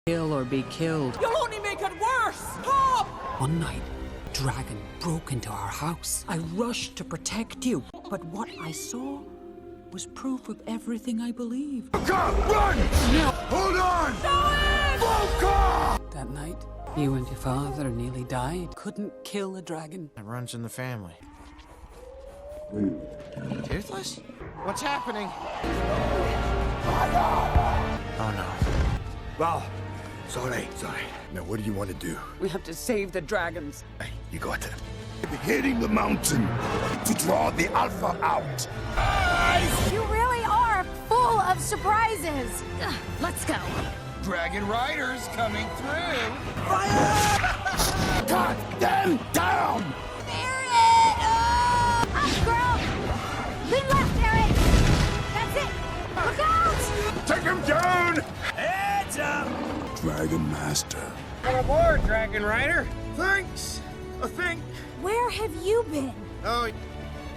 Kill or be killed. You'll only make it worse! Stop! One night, a dragon broke into our house. I rushed to protect you, but what I saw was proof of everything I believed. Come, run! No. Hold on! Focus! That night, you and your father nearly died. Couldn't kill a dragon. It runs in the family. Toothless? What's happening? Oh no. Well, sorry. Now what do you want to do? We have to save the dragons. Hey, you got to. Hitting the mountain to draw the alpha out. You really are full of surprises. Ugh, let's go. Dragon Riders coming through! Cut them down! Spirit! Up, girl! Lean left, Eric! That's it! Look out! Take him down! Heads up! Dragon Master. Come aboard, Dragon Rider. Thanks. I think. Where have you been? Oh,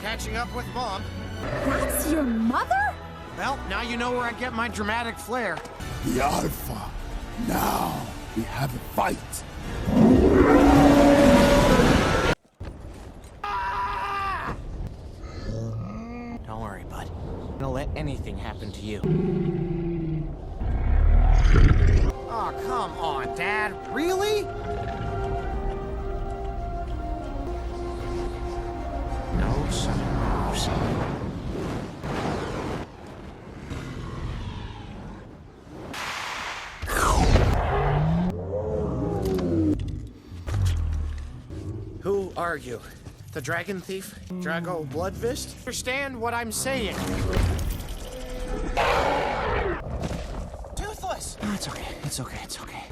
catching up with Mom. That's your mother? Well, now you know where I get my dramatic flair. The alpha. Now we have a fight. Don't worry, bud. I'm gonna let anything happen to you. Oh, come on, Dad. Really? No, son. No, son. Who are you? The dragon thief? Drago Bloodfist? Understand what I'm saying? Toothless! Oh, it's okay. It's okay. It's okay.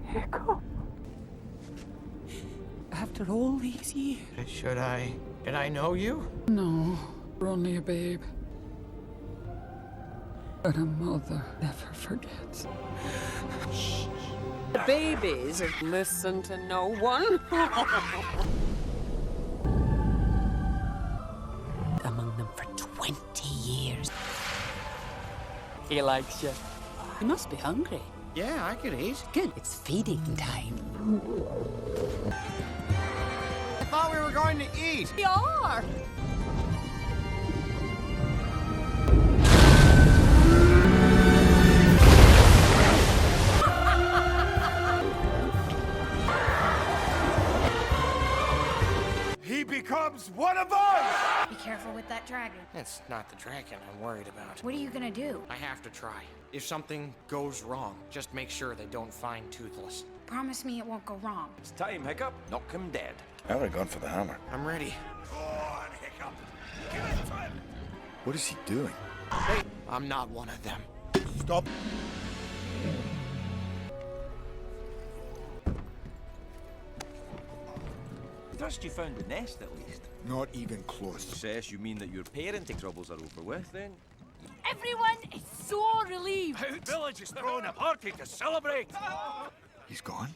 Hiccup. After all these years. Should I? Did I know you? No, you're only a babe. But a mother never forgets. The babies listen to no one. Among them for 20 years. He likes you. You must be hungry. Yeah, I could eat. Good, it's feeding time. I thought we were going to eat. We are. He becomes one of us! Be careful with that dragon. It's not the dragon I'm worried about. What are you gonna do? I have to try. If something goes wrong, just make sure they don't find Toothless. Promise me it won't go wrong. It's time, Hiccup. Knock him dead. I would have gone for the hammer. I'm ready. Go on, Hiccup. Give it to him. What is he doing? Hey, I'm not one of them. Stop. Trust you found the nest at least. Not even close. Says you mean that your parenting troubles are over with then? Everyone is so relieved. Out village is throwing a party to celebrate! He's gone?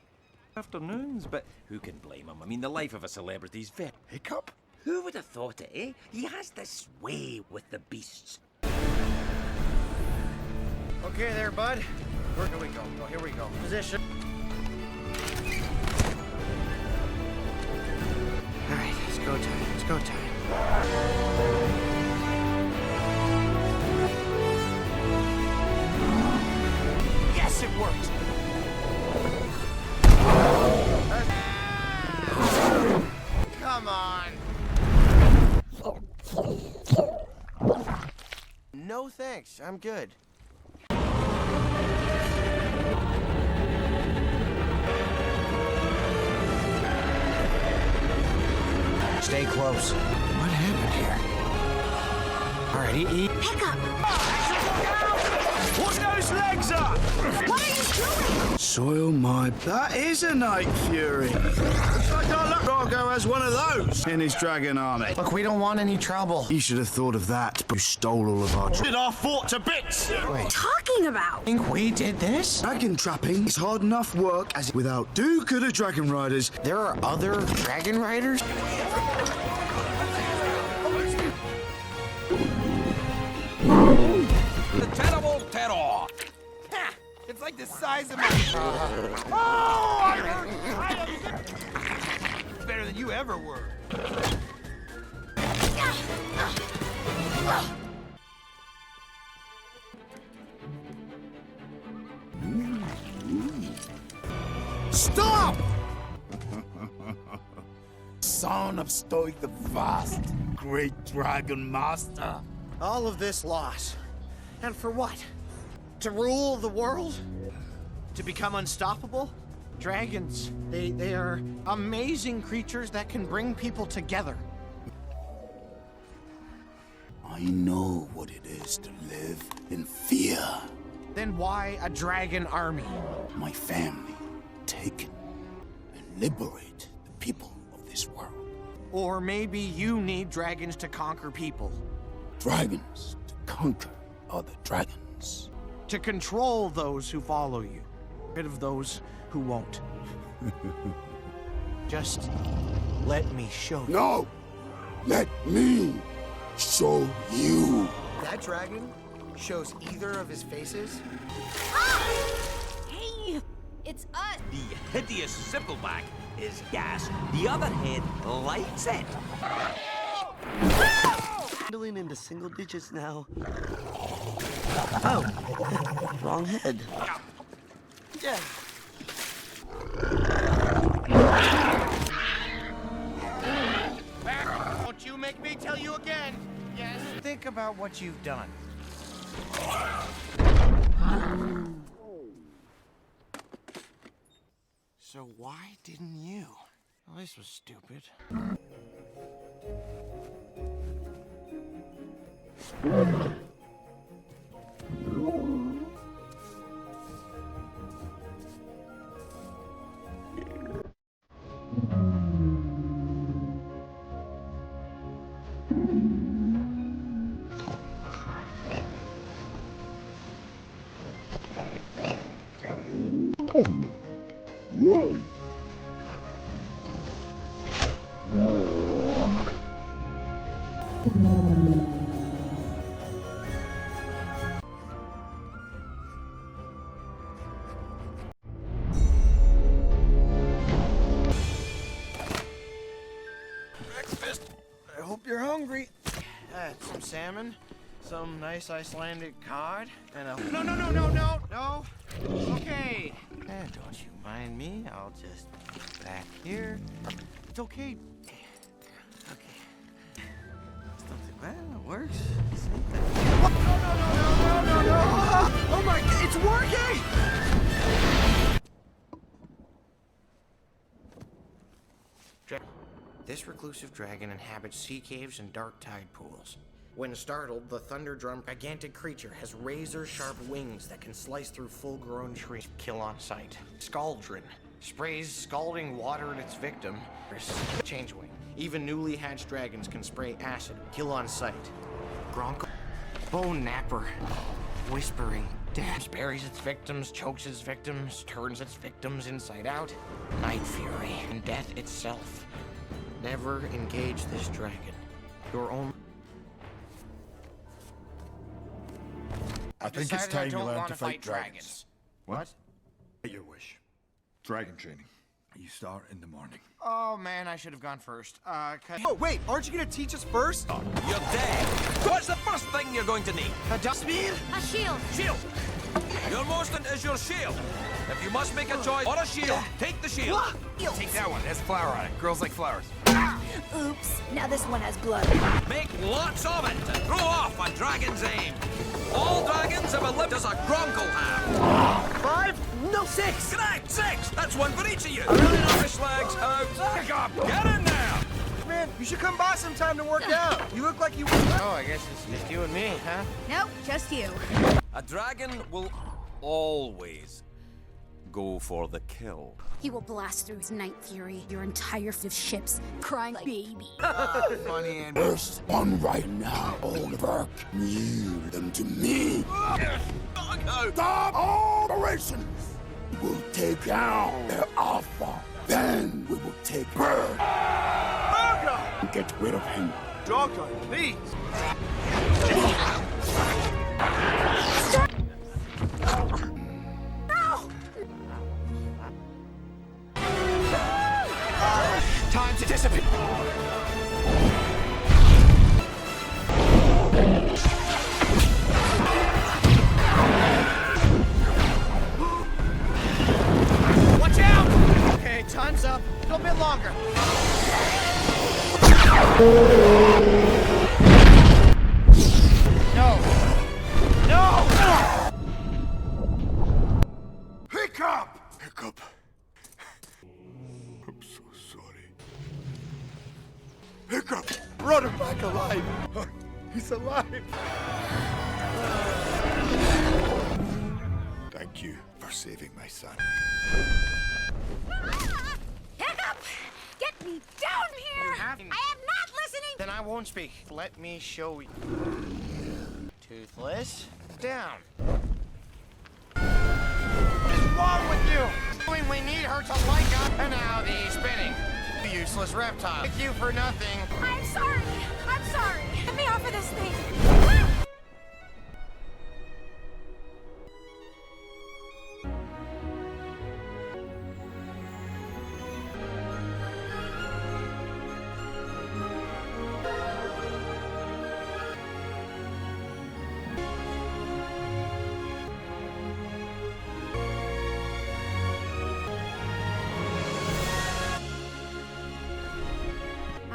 Afternoons, but who can blame him? I mean, the life of a celebrity's very... Hiccup? Who would have thought it, eh? He has this way with the beasts. Okay there, bud. Where do we go? Oh, here we go. Position. All right, it's go time. It's go time. Yes, it worked. Come on. No thanks. I'm good. Stay close. What happened here? All right, eat. Hiccup! Put those legs up! What are you doing? soil my... That is a Night Fury. Looks like our luck Drago has one of those in his dragon army. Look, we don't want any trouble. You should have thought of that, but you stole all of our... Did our fort to bits! Talking about? Think we did this? Dragon trapping is hard enough work as without do-gooder dragon riders. There are other dragon riders? The terrible terror. It's like the size of my... Oh, I hurt. Better than you ever were. Stop! Son of Stoic the Vast, great dragon master. All of this loss. And for what? To rule the world? To become unstoppable? Dragons, they are amazing creatures that can bring people together. I know what it is to live in fear. Then why a dragon army? My family taken and liberate the people of this world. Or maybe you need dragons to conquer people. Dragons to conquer other dragons. To control those who follow you. Rid of those who won't. Just let me show you. No! Let me show you. That dragon shows either of his faces? Hey, it's us. The hideous Sippleback is gas. The other head lights it. Dwindling into single digits now. Oh, wrong head. Yeah. Won't you make me tell you again? Yes. Think about what you've done. So why didn't you? Well, this was stupid. Breakfast. I hope you're hungry. Some salmon, some nice Icelandic cod, and a... No. Okay. Don't you mind me. I'll just back here. It's okay. Okay. Something bad. It works. No. Oh my God, it's working! This reclusive dragon inhabits sea caves and dark tide pools. When startled, the thunderdrum gigantic creature has razor-sharp wings that can slice through full-grown trees. Kill on sight. Scaldron sprays scalding water at its victim. Changeling. Even newly hatched dragons can spray acid. Kill on sight. Gronko. Bone Napper. Whispering death. Buries its victims, chokes its victims, turns its victims inside out. Night Fury and death itself. Never engage this dragon. Your own... I think it's time you learn to fight dragons. What? At your wish. Dragon training. You start in the morning. Oh man, I should have gone first. Oh, wait, aren't you gonna teach us first? You're dead. What's the first thing you're going to need? A dust spear? A shield. Shield. Your most is your shield. If you must make a choice or a shield, take the shield. Take that one. It has flour on it. Girls like flowers. Oops. Now this one has blood. Make lots of it to throw off a dragon's aim. All dragons have a lip as a Gronkle have. 5? No, 6. Correct, 6. That's one for each of you. Really nice legs out. Hiccup, get in there. Man, you should come by sometime to work out. You look like you... Oh, I guess it's just you and me, huh? Nope, just you. A dragon will always go for the kill. He will blast through his night fury, your entire fleet of ships, crying like baby. Funny and... First one right now, Oliver. Yield them to me. Stop all operations. We'll take down their Alpha. Then we will take Bird. And get rid of him. Drago, please. Time to dissipate. Watch out! Okay, time's up. A little bit longer. No! No! Hiccup! Hiccup. I'm so sorry. Hiccup! Brought him back alive! He's alive! Thank you for saving my son. Hiccup! Get me down here! I am not listening! Then I won't speak. Let me show you. Toothless, down. What's wrong with you? We need her to like up. And now the spinning. The useless reptile. Thank you for nothing. I'm sorry! I'm sorry! Get me off of this thing!